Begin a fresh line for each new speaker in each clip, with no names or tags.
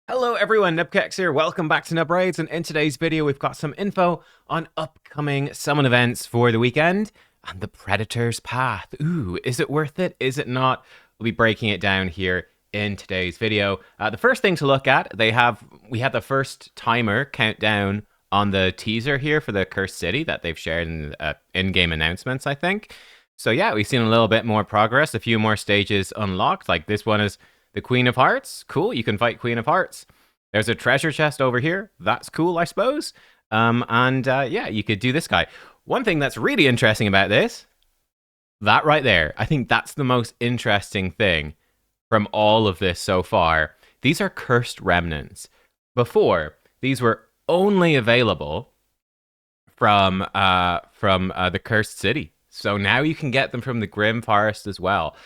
Hello everyone, nubkeks here. Welcome back to Nub Raids, and in today's video we've got some info on upcoming summon events for the weekend and the Predator's Path. Ooh, is it worth it? Is it not? We'll be breaking it down here in today's video. The first thing to look at, we had the first timer countdown on the teaser here for the Cursed City that they've shared in in-game announcements, I think. So yeah, we've seen a little bit more progress, a few more stages unlocked. Like this one is the Queen of Hearts. Cool, you can fight Queen of Hearts. There's a treasure chest over here. That's cool, I suppose. Yeah, you could do this guy. One thing that's really interesting about this, that right there, I think that's the most interesting thing from all of this so far. These are cursed remnants. Before, these were only available from the Cursed City. So now you can get them from the Grim Forest as well.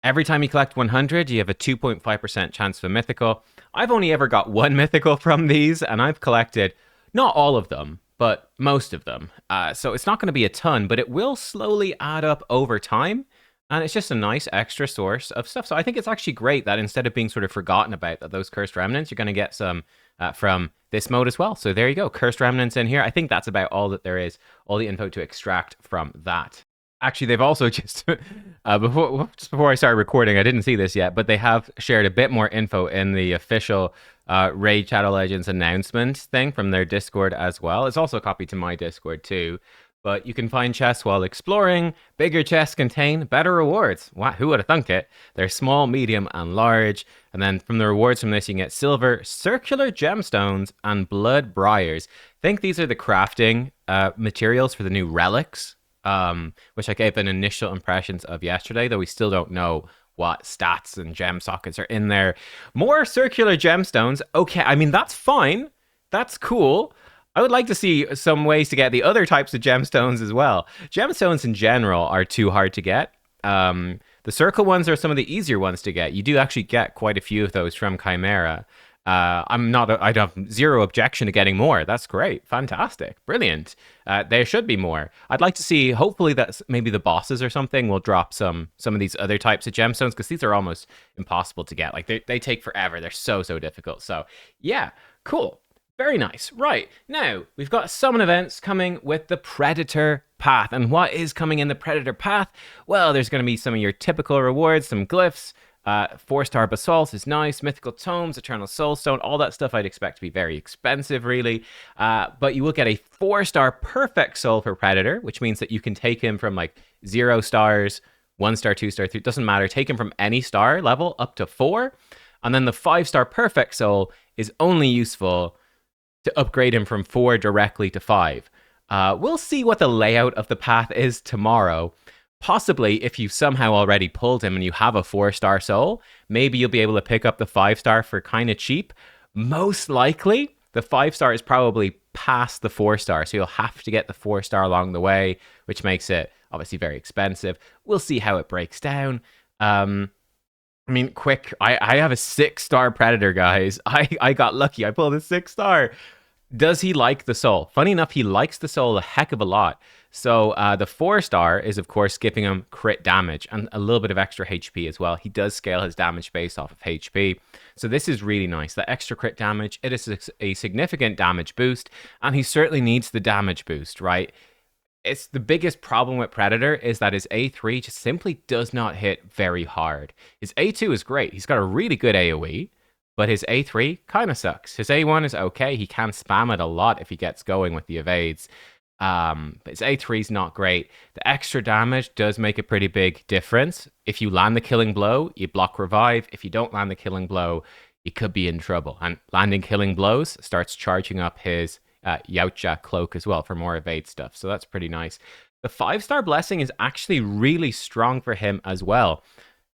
Every time you collect 100, you have a 2.5% chance for mythical. I've only ever got one mythical from these, and I've collected not all of them, but most of them. So it's not going to be a ton, but it will slowly add up over time. And it's just a nice extra source of stuff. So I think it's actually great that instead of being sort of forgotten about that those cursed remnants, you're going to get some from this mode as well. So there you go, cursed remnants in here. I think that's about all that there is, all the info to extract from that. Actually, they've also just before I started recording, I didn't see this yet, but they have shared a bit more info in the official Raid Shadow Legends announcement thing from their Discord as well. It's also copied to my Discord too. But you can find chests while exploring. Bigger chests contain better rewards. Wow, who would have thunk it? They're small, medium, and large. And then from the rewards from this, you can get silver, circular gemstones, and blood briars. I think these are the crafting materials for the new relics, which I gave an initial impressions of yesterday, though we still don't know what stats and gem sockets are in there. More circular gemstones. Okay, I mean, that's fine. That's cool. I would like to see some ways to get the other types of gemstones as well. Gemstones in general are too hard to get. The circle ones are some of the easier ones to get. You do actually get quite a few of those from Chimera. I'd have zero objection to getting more. That's great. Fantastic. Brilliant. There should be more. I'd like to see, hopefully that maybe the bosses or something will drop some of these other types of gemstones, because these are almost impossible to get. Like they take forever. They're so difficult. So yeah, cool. Very nice. Right, now we've got summon events coming with the Predator Path. And what is coming in the Predator Path? Well, there's going to be some of your typical rewards, some glyphs. 4-star basalt is nice. Mythical tomes, eternal soulstone, all that stuff I'd expect to be very expensive, really. But you will get a 4-star perfect soul for Predator, which means that you can take him from like 0 stars, 1 star, 2 star, 3, doesn't matter. Take him from any star level up to 4. And then the 5-star perfect soul is only useful to upgrade him from 4 directly to 5. We'll see what the layout of the path is tomorrow. Possibly, if you've somehow already pulled him and you have a 4-star soul, maybe you'll be able to pick up the 5-star for kind of cheap. Most likely, the 5-star is probably past the 4-star, so you'll have to get the 4-star along the way, which makes it obviously very expensive. We'll see how it breaks down. I mean, quick, I have a 6-star Predator, guys. I got lucky. I pulled a 6-star. Does he like the soul? Funny enough, he likes the soul a heck of a lot. So the 4-star is, of course, giving him crit damage and a little bit of extra HP as well. He does scale his damage based off of HP. So this is really nice. The extra crit damage, it is a significant damage boost, and he certainly needs the damage boost, right? It's the biggest problem with Predator is that his A3 just simply does not hit very hard. His A2 is great. He's got a really good AoE. But his A3 kind of sucks. His A1 is okay. He can spam it a lot if he gets going with the evades. But his A3 is not great. The extra damage does make a pretty big difference. If you land the killing blow, you block revive. If you don't land the killing blow, you could be in trouble. And landing killing blows starts charging up his Yautja cloak as well for more evade stuff. So that's pretty nice. The 5-star blessing is actually really strong for him as well.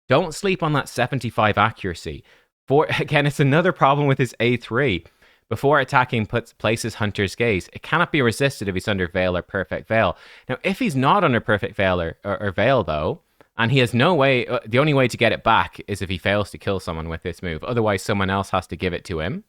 Don't sleep on that 75 accuracy. Again, it's another problem with his A3. Before attacking places Hunter's Gaze, it cannot be resisted if he's under Veil or Perfect Veil. Now, if he's not under Perfect Veil or Veil, though, and he has no way, the only way to get it back is if he fails to kill someone with this move. Otherwise, someone else has to give it to him.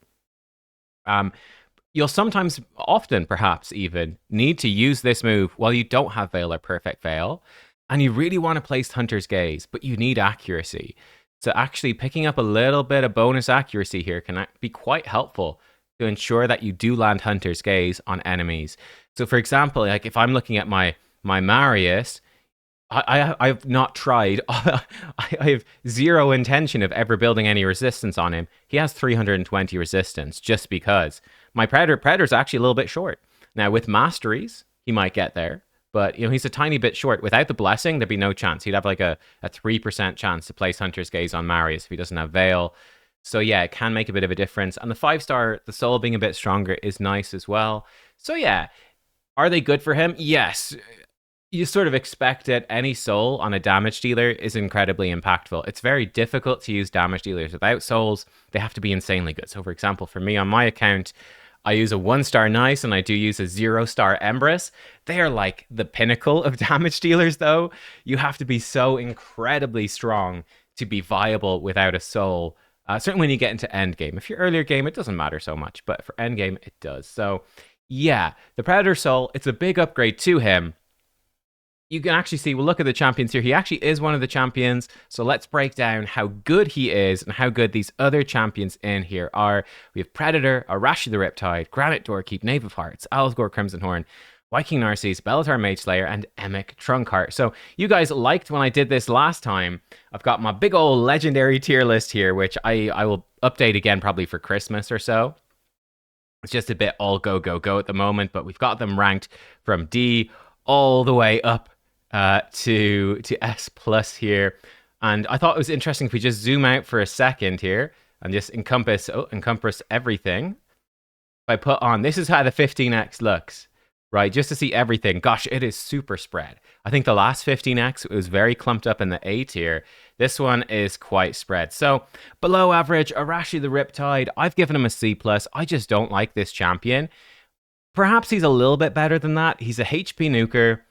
You'll sometimes, often perhaps even, need to use this move while you don't have Veil or Perfect Veil, and you really want to place Hunter's Gaze, but you need accuracy. So actually picking up a little bit of bonus accuracy here can be quite helpful to ensure that you do land Hunter's Gaze on enemies. So for example, like if I'm looking at my Marius, I've not tried. I have zero intention of ever building any resistance on him. He has 320 resistance just because. My Predator's actually a little bit short. Now with masteries, he might get there, but he's a tiny bit short. Without the blessing, there'd be no chance. He'd have like a 3% chance to place Hunter's Gaze on Marius if he doesn't have Veil. So yeah, it can make a bit of a difference. And the 5-star, the soul being a bit stronger is nice as well. So yeah, are they good for him? Yes. You sort of expect it. Any soul on a damage dealer is incredibly impactful. It's very difficult to use damage dealers without souls. They have to be insanely good. So for example, for me on my account, I use a 1-star Nice and I do use a 0-star Empress. They are like the pinnacle of damage dealers though. You have to be so incredibly strong to be viable without a soul. Certainly when you get into endgame. If you're earlier game, it doesn't matter so much, but for endgame, it does. So yeah, the Predator Soul, it's a big upgrade to him. You can actually see, we'll look at the champions here. He actually is one of the champions. So let's break down how good he is and how good these other champions in here are. We have Predator, Arashi the Riptide, Granite Doorkeep, Knave of Hearts, Alsgore Crimson Horn, Viking Narcisse, Bellatar Mage Slayer, and Emic Trunkheart. So you guys liked when I did this last time. I've got my big old legendary tier list here, which I will update again probably for Christmas or so. It's just a bit all go, go, go at the moment, but we've got them ranked from D all the way up to S plus here. And I thought it was interesting if we just zoom out for a second here and just encompass everything. If I put on, this is how the 15x looks, right? Just to see everything. Gosh, it is super spread. I think the last 15x was very clumped up in the A tier. This one is quite spread. So below average, Arashi the Riptide, I've given him a C plus. I just don't like this champion. Perhaps he's a little bit better than that. He's a HP nuker.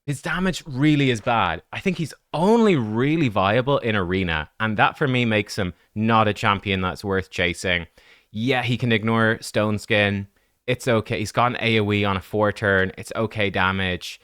His damage really is bad. I think he's only really viable in Arena, and that for me makes him not a champion that's worth chasing. Yeah, he can ignore Stone Skin. It's okay. He's got an AoE on a 4-turn. It's okay damage.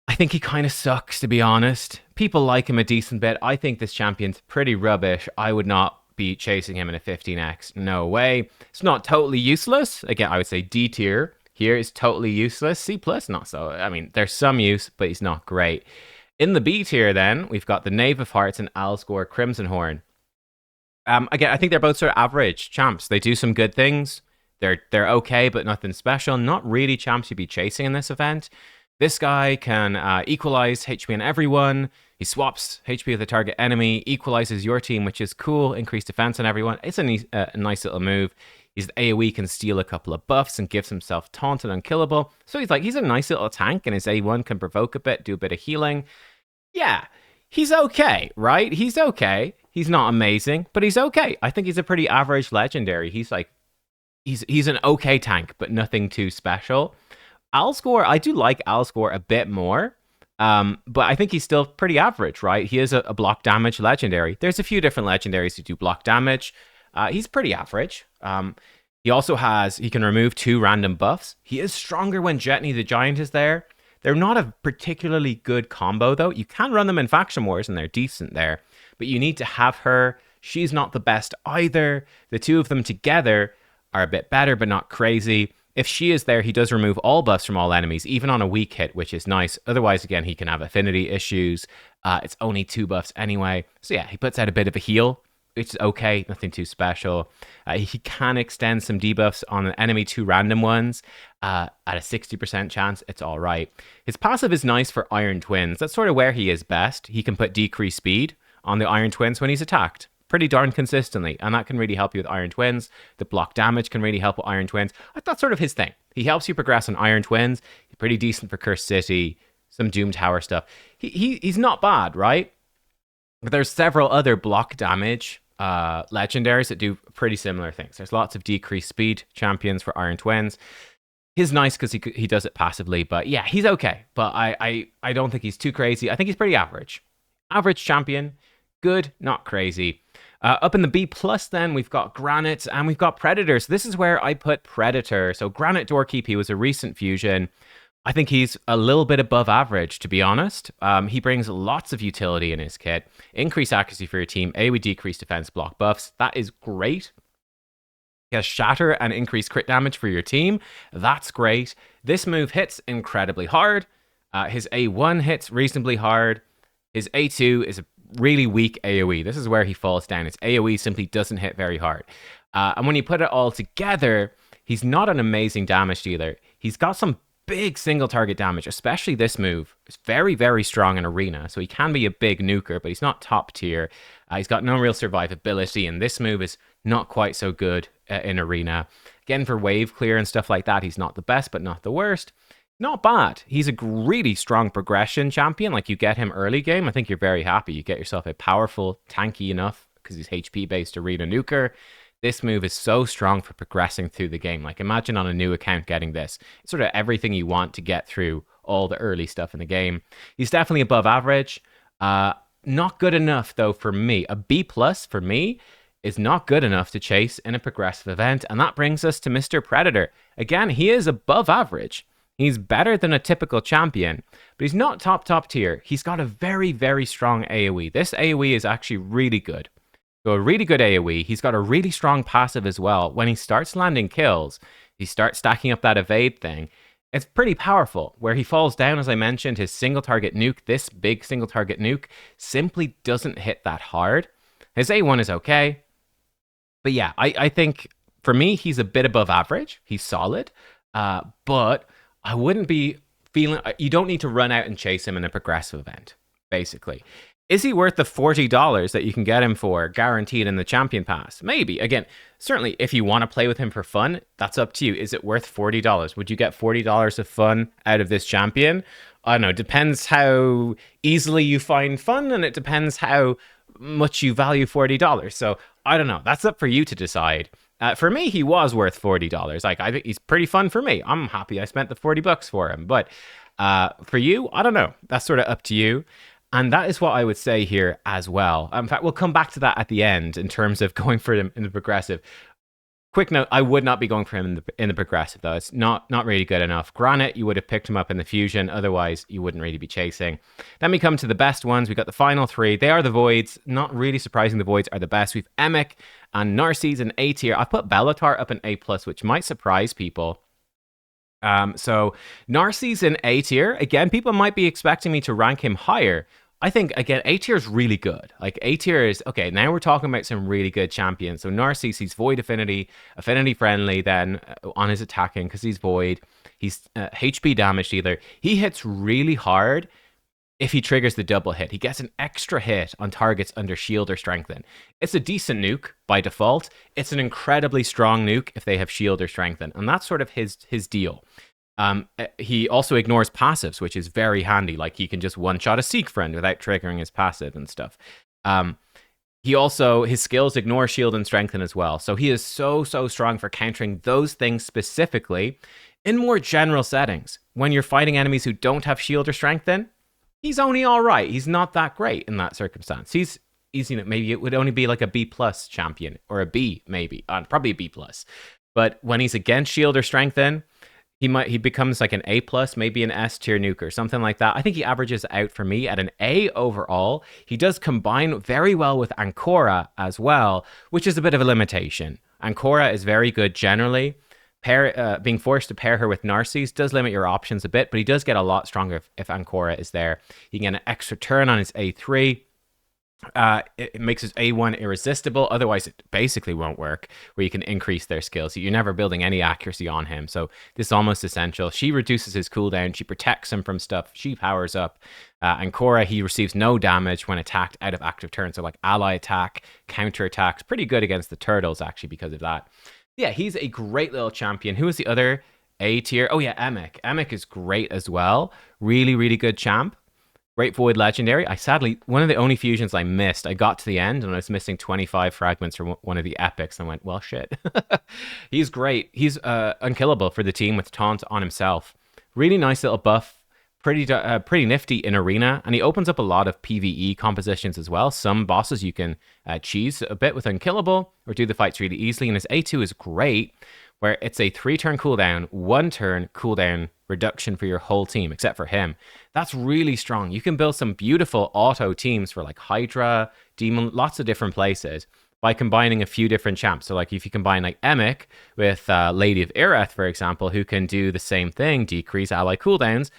I think he kind of sucks, to be honest. People like him a decent bit. I think this champion's pretty rubbish. I would not be chasing him in a 15x. No way. It's not totally useless. Again, I would say D tier. Here is totally useless. C plus, not so. I mean, there's some use, but he's not great. In the B tier, then, we've got the Knave of Hearts and Alsgore Crimson Horn. Again, I think they're both sort of average champs. They do some good things. They're okay, but nothing special. Not really champs you'd be chasing in this event. This guy can equalize HP on everyone. He swaps HP with the target enemy, equalizes your team, which is cool. Increased defense on everyone. It's a nice little move. His AoE can steal a couple of buffs and gives himself taunt and unkillable. So he's a nice little tank, and his A1 can provoke a bit, do a bit of healing. Yeah, he's okay, right? He's okay. He's not amazing, but he's okay. I think he's a pretty average legendary. He's an okay tank, but nothing too special. Alsgore, I do like Alsgore a bit more, but I think he's still pretty average, right? He is a block damage legendary. There's a few different legendaries who do block damage. He's pretty average. He can remove 2 random buffs. He is stronger when Jetney the Giant is there. They're not a particularly good combo, though. You can run them in Faction Wars, and they're decent there. But you need to have her. She's not the best either. The two of them together are a bit better, but not crazy. If she is there, he does remove all buffs from all enemies, even on a weak hit, which is nice. Otherwise, again, he can have affinity issues. It's only 2 buffs anyway. So yeah, he puts out a bit of a heal, which is okay, nothing too special. He can extend some debuffs on an enemy 2 random ones at a 60% chance. It's all right. His passive is nice for Iron Twins. That's sort of where he is best. He can put decreased speed on the Iron Twins when he's attacked pretty darn consistently, and that can really help you with Iron Twins. The block damage can really help with Iron Twins. That's sort of his thing. He helps you progress on Iron Twins. He's pretty decent for Cursed City, some Doom Tower stuff. He's not bad, right? But there's several other block damage legendaries that do pretty similar things. There's lots of decreased speed champions for Iron Twins. He's nice because he does it passively, but yeah, he's okay. But I don't think he's too crazy. I think he's pretty average. Average champion, good, not crazy. Up in the B plus, then we've got Granite and we've got Predator. So this is where I put Predator. So Granite Doorkeep, he was a recent fusion. I think he's a little bit above average, to be honest. He brings lots of utility in his kit. Increased accuracy for your team, AoE decreased defense block buffs. That is great. He has shatter and increased crit damage for your team. That's great. This move hits incredibly hard. His A1 hits reasonably hard. His A2 is a really weak AoE. This is where he falls down. His AoE simply doesn't hit very hard. And when you put it all together, he's not an amazing damage dealer. He's got some big single target damage, especially this move. It's very, very strong in arena, so he can be a big nuker, but he's not top tier. He's got no real survivability, and this move is not quite so good in arena. Again, for wave clear and stuff like that, he's not the best, but not the worst. Not bad. He's a really strong progression champion. Like, you get him early game, I think you're very happy. You get yourself a powerful, tanky enough, because he's HP-based arena nuker. This move is so strong for progressing through the game. Like, imagine on a new account getting this. It's sort of everything you want to get through all the early stuff in the game. He's definitely above average. Not good enough, though, for me. A B+ for me is not good enough to chase in a progressive event. And that brings us to Mr. Predator. Again, he is above average. He's better than a typical champion, but he's not top tier. He's got a very, very strong AoE. This AoE is actually really good. So a really good AoE. He's got a really strong passive as well. When he starts landing kills, he starts stacking up that evade thing. It's pretty powerful. Where he falls down, as I mentioned, his single target nuke, this big single target nuke, simply doesn't hit that hard. His A1 is okay. But yeah, I think for me, he's a bit above average. He's solid. But I wouldn't be feeling... You don't need to run out and chase him in a progressive event, basically. Is he worth the $40 that you can get him for guaranteed in the Champion Pass? Maybe. Again, certainly if you want to play with him for fun, that's up to you. Is it worth $40? Would you get $40 of fun out of this champion? I don't know. It depends how easily you find fun, and it depends how much you value $40. So I don't know. That's up for you to decide. For me, he was worth $40. Like, I think he's pretty fun for me. I'm happy I spent the $40 for him. But for you, I don't know. That's sort of up to you. And that is what I would say here as well. In fact, we'll come back to that at the end in terms of going for him in the progressive. Quick note, I would not be going for him in the progressive, though. It's not really good enough. Granted, you would have picked him up in the fusion. Otherwise, you wouldn't really be chasing. Then we come to the best ones. We got the final three. They are the Voids. Not really surprising, the Voids are the best. We've Emic and Narcisse in A tier. I put Bellatar up in A+, which might surprise people. So Narcisse in A tier. Again, people might be expecting me to rank him higher. I think, again, A tier is really good. Like, A tier is, okay, now we're talking about some really good champions. So Narcisse, he's Void Affinity friendly then on his attacking because he's Void. He's HP damage dealer. He hits really hard if he triggers the double hit. He gets an extra hit on targets under shield or strengthen. It's a decent nuke by default. It's an incredibly strong nuke if they have shield or strengthen. And that's sort of his deal. He also ignores passives, which is very handy. Like, he can just one-shot a Seek friend without triggering his passive and stuff. His skills ignore shield and strengthen as well. So he is so strong for countering those things specifically. In more general settings, when you're fighting enemies who don't have shield or strengthen, he's only all right. He's not that great in that circumstance. He's maybe it would only be like a B+ champion, or a B, maybe. Probably a B+. But when he's against shield or strengthen, he becomes like an A+, maybe an S tier nuke or something like that. I think he averages out for me at an A overall. He does combine very well with Ancora as well, which is a bit of a limitation. Ancora is very good generally. Being forced to pair her with Narcisse does limit your options a bit, but he does get a lot stronger if Ancora is there. You can get an extra turn on his A3. It makes his A1 irresistible. Otherwise, it basically won't work, where you can increase their skills. So you're never building any accuracy on him. So this is almost essential. She reduces his cooldown. She protects him from stuff. She powers up. And Korra, he receives no damage when attacked out of active turn. So like ally attack, counter attacks. Pretty good against the turtles, actually, because of that. Yeah, he's a great little champion. Who is the other A tier? Oh yeah, Emic. Emic is great as well. Really good champ. Great Void Legendary. One of the only fusions I missed, I got to the end and I was missing 25 fragments from one of the epics and I went, well, shit. He's great. He's unkillable for the team with Taunt on himself. Really nice little buff. Pretty nifty in arena. And he opens up a lot of PvE compositions as well. Some bosses you can cheese a bit with unkillable or do the fights really easily. And his A2 is great where it's a 3-turn cooldown, 1-turn cooldown reduction for your whole team, except for him. That's really strong. You can build some beautiful auto teams for like Hydra, Demon, lots of different places by combining a few different champs. So like if you combine like Emic with Lady of Ireth, for example, who can do the same thing, decrease ally cooldowns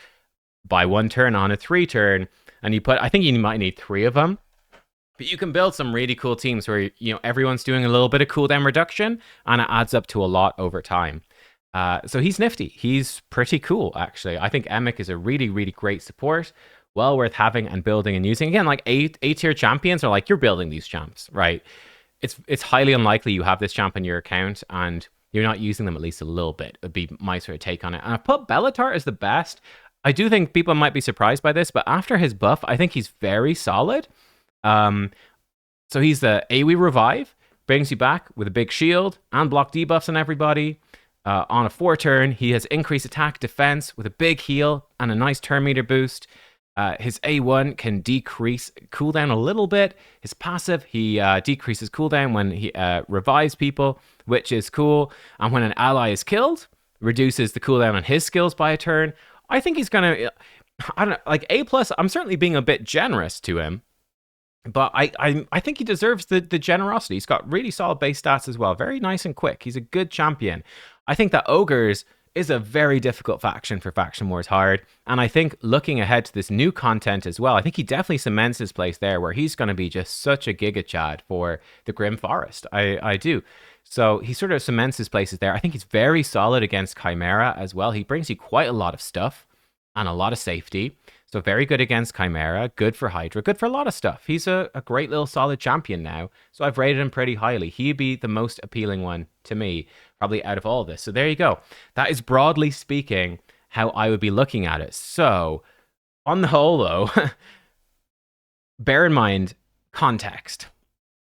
by 1 turn on a 3-turn, and you put, I think you might need 3 of them. But you can build some really cool teams where, you know, everyone's doing a little bit of cooldown reduction, and it adds up to a lot over time. So he's nifty. He's pretty cool, actually. I think Emic is a really, really great support. Well worth having and building and using. Again, like A-tier champions are like, you're building these champs, right? It's highly unlikely you have this champ on your account and you're not using them at least a little bit. Would be my sort of take on it. And I put Bellatar as the best. I do think people might be surprised by this, but after his buff, I think he's very solid. So he's the AoE Revive, brings you back with a big shield and block debuffs on everybody. On a 4-turn, he has increased attack, defense with a big heal and a nice turn meter boost. His A1 can decrease cooldown a little bit. His passive, he decreases cooldown when he revives people, which is cool. And when an ally is killed, reduces the cooldown on his skills by a turn. I think he's gonna, I don't know, like A+, I'm certainly being a bit generous to him. But I think he deserves the generosity. He's got really solid base stats as well. Very nice and quick. He's a good champion. I think that Ogres is a very difficult faction for Faction Wars Hard. And I think looking ahead to this new content as well, I think he definitely cements his place there where he's going to be just such a giga chad for the Grim Forest. I do. So he sort of cements his places there. I think he's very solid against Chimera as well. He brings you quite a lot of stuff and a lot of safety. So very good against Chimera, good for Hydra, good for a lot of stuff. He's a great little solid champion now. So I've rated him pretty highly. He'd be the most appealing one to me, probably out of all of this. So there you go. That is broadly speaking how I would be looking at it. So on the whole though, bear in mind context.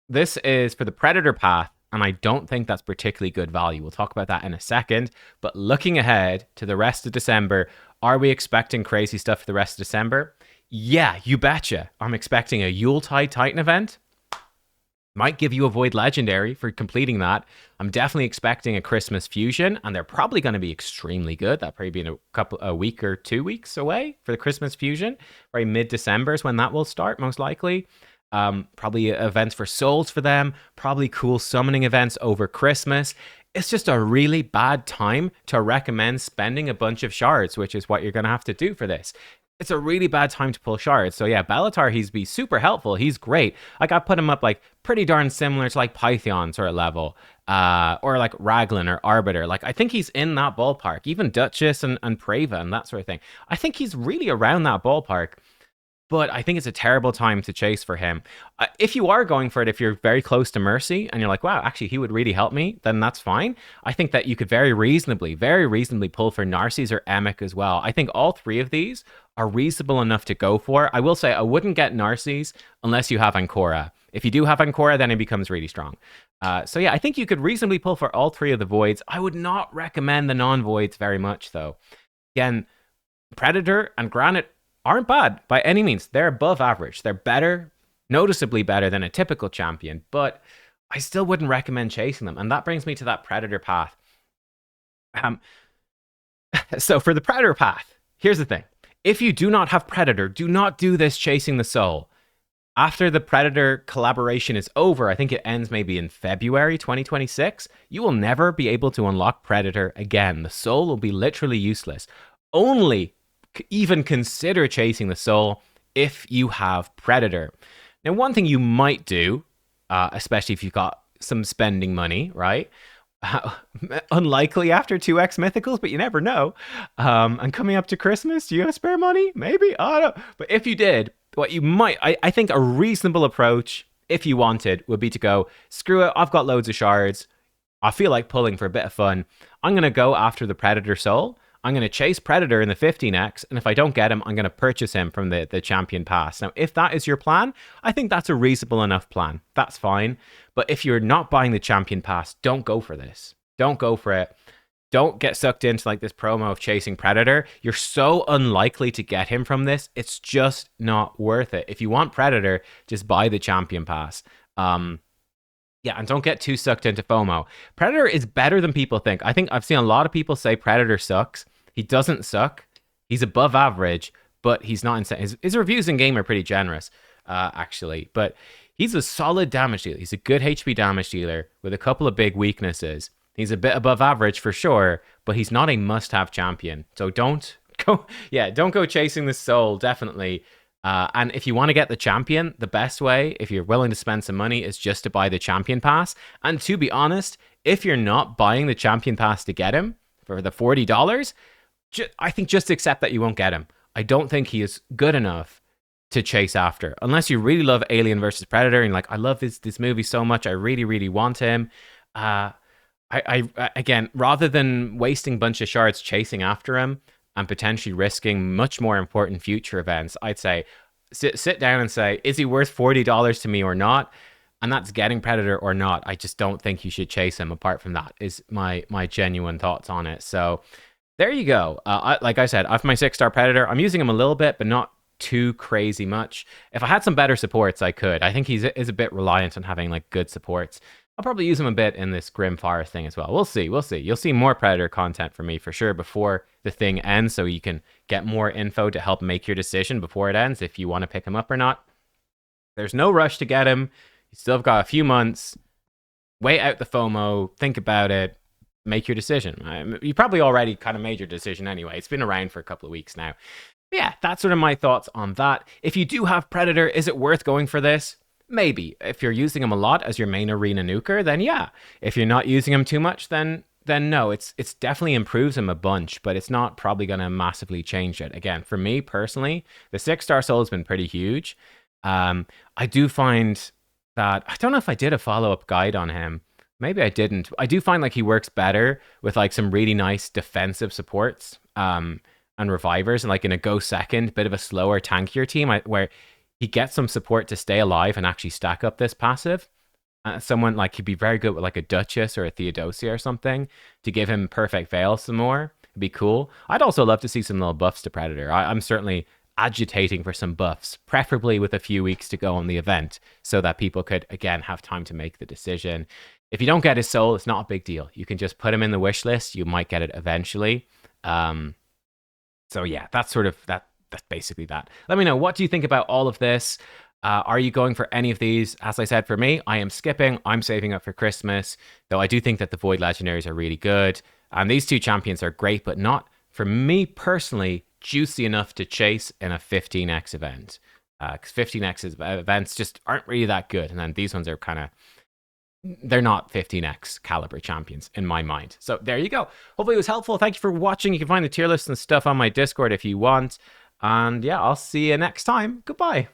This is for the Predator path, and I don't think that's particularly good value. We'll talk about that in a second. But looking ahead to the rest of December, are we expecting crazy stuff for the rest of December? Yeah, you betcha. I'm expecting a Yuletide Titan event. Might give you a Void Legendary for completing that. I'm definitely expecting a Christmas Fusion, and they're probably going to be extremely good. That'll probably be a week or 2 weeks away for the Christmas Fusion. Right, mid-December is when that will start, most likely. Probably events for souls for them. Probably cool summoning events over Christmas. It's just a really bad time to recommend spending a bunch of shards, which is what you're going to have to do for this. It's a really bad time to pull shards. So yeah, Bellatar, he's be super helpful. He's great. Like I put him up like pretty darn similar to like Python sort of level, or like Raglan or Arbiter. Like I think he's in that ballpark. Even Duchess and Prava and that sort of thing. I think he's really around that ballpark. But I think it's a terrible time to chase for him. If you are going for it, if you're very close to Mercy and you're like, wow, actually, he would really help me, then that's fine. I think that you could very reasonably pull for Narses or Emic as well. I think all 3 of these are reasonable enough to go for. I will say I wouldn't get Narses unless you have Ancora. If you do have Ancora, then it becomes really strong. So yeah, I think you could reasonably pull for all 3 of the Voids. I would not recommend the non-Voids very much, though. Again, Predator and Granite aren't bad by any means. They're above average. They're better, noticeably better than a typical champion, but I still wouldn't recommend chasing them. And that brings me to that Predator path. So for the Predator path, here's the thing. If you do not have Predator, do not do this chasing the soul. After the Predator collaboration is over, I think it ends maybe in February 2026, you will never be able to unlock Predator again. The soul will be literally useless. Only even consider chasing the soul if you have Predator. Now, one thing you might do, especially if you've got some spending money, right? Unlikely after 2x mythicals, but you never know. And coming up to Christmas, do you have spare money? Maybe, I don't know. But if you did, what you might, I think a reasonable approach, if you wanted, would be to go, screw it, I've got loads of shards. I feel like pulling for a bit of fun. I'm going to go after the Predator soul. I'm going to chase Predator in the 15x, and if I don't get him, I'm going to purchase him from the Champion Pass. Now, if that is your plan, I think that's a reasonable enough plan. That's fine. But if you're not buying the Champion Pass, don't go for this. Don't go for it. Don't get sucked into like this promo of chasing Predator. You're so unlikely to get him from this. It's just not worth it. If you want Predator, just buy the Champion Pass. Yeah, and don't get too sucked into FOMO. Predator is better than people think. I think I've seen a lot of people say Predator sucks. He doesn't suck. He's above average, but he's not insane. His reviews in game are pretty generous, actually. But he's a solid damage dealer. He's a good HP damage dealer with a couple of big weaknesses. He's a bit above average for sure, but he's not a must-have champion. So don't go, yeah, don't go chasing the soul. Definitely. And if you want to get the champion, the best way, if you're willing to spend some money, is just to buy the champion pass. And to be honest, if you're not buying the champion pass to get him for the $40, I think just accept that you won't get him. I don't think he is good enough to chase after, unless you really love Alien versus Predator and like, I love this movie so much, I really want him. Again, rather than wasting a bunch of shards chasing after him and potentially risking much more important future events, I'd say sit down and say, is he worth $40 to me or not? And that's getting Predator or not. I just don't think you should chase him. Apart from that, is my genuine thoughts on it. So there you go. Like I said, I have my 6-star Predator. I'm using him a little bit, but not too crazy much. If I had some better supports, I could. I think he is a bit reliant on having like good supports. I'll probably use him a bit in this Grim Forest thing as well. We'll see. You'll see more Predator content from me for sure before the thing ends, so you can get more info to help make your decision before it ends if you want to pick him up or not. There's no rush to get him. You still have got a few months. Wait out the FOMO. Think about it. Make your decision. You probably already kind of made your decision anyway. It's been around for a couple of weeks now. But yeah, that's sort of my thoughts on that. If you do have Predator, is it worth going for this? Maybe. If you're using him a lot as your main arena nuker, then yeah. If you're not using him too much, then no. It's definitely improves him a bunch, but it's not probably going to massively change it. Again, for me personally, the 6-star soul has been pretty huge. I do find that, I don't know if I did a follow-up guide on him. Maybe I didn't. I do find like he works better with like some really nice defensive supports and revivers, and like in a go second, bit of a slower, tankier team where he gets some support to stay alive and actually stack up this passive. Someone like he'd be very good with like a Duchess or a Theodosia or something to give him perfect veil some more. It'd be cool. I'd also love to see some little buffs to Predator. I'm certainly agitating for some buffs, preferably with a few weeks to go on the event so that people could again have time to make the decision. If you don't get his soul, it's not a big deal. You can just put him in the wish list. You might get it eventually. So yeah, that's sort of that. That's basically that. Let me know, what do you think about all of this? Are you going for any of these? As I said, for me, I am skipping. I'm saving up for Christmas, though I do think that the Void Legendaries are really good. And these two champions are great, but not, for me personally, juicy enough to chase in a 15x event. Because 15x events just aren't really that good. And then these ones are kind of, they're not 15x caliber champions in my mind. So there you go. Hopefully it was helpful. Thank you for watching. You can find the tier list and stuff on my Discord if you want. And yeah, I'll see you next time. Goodbye.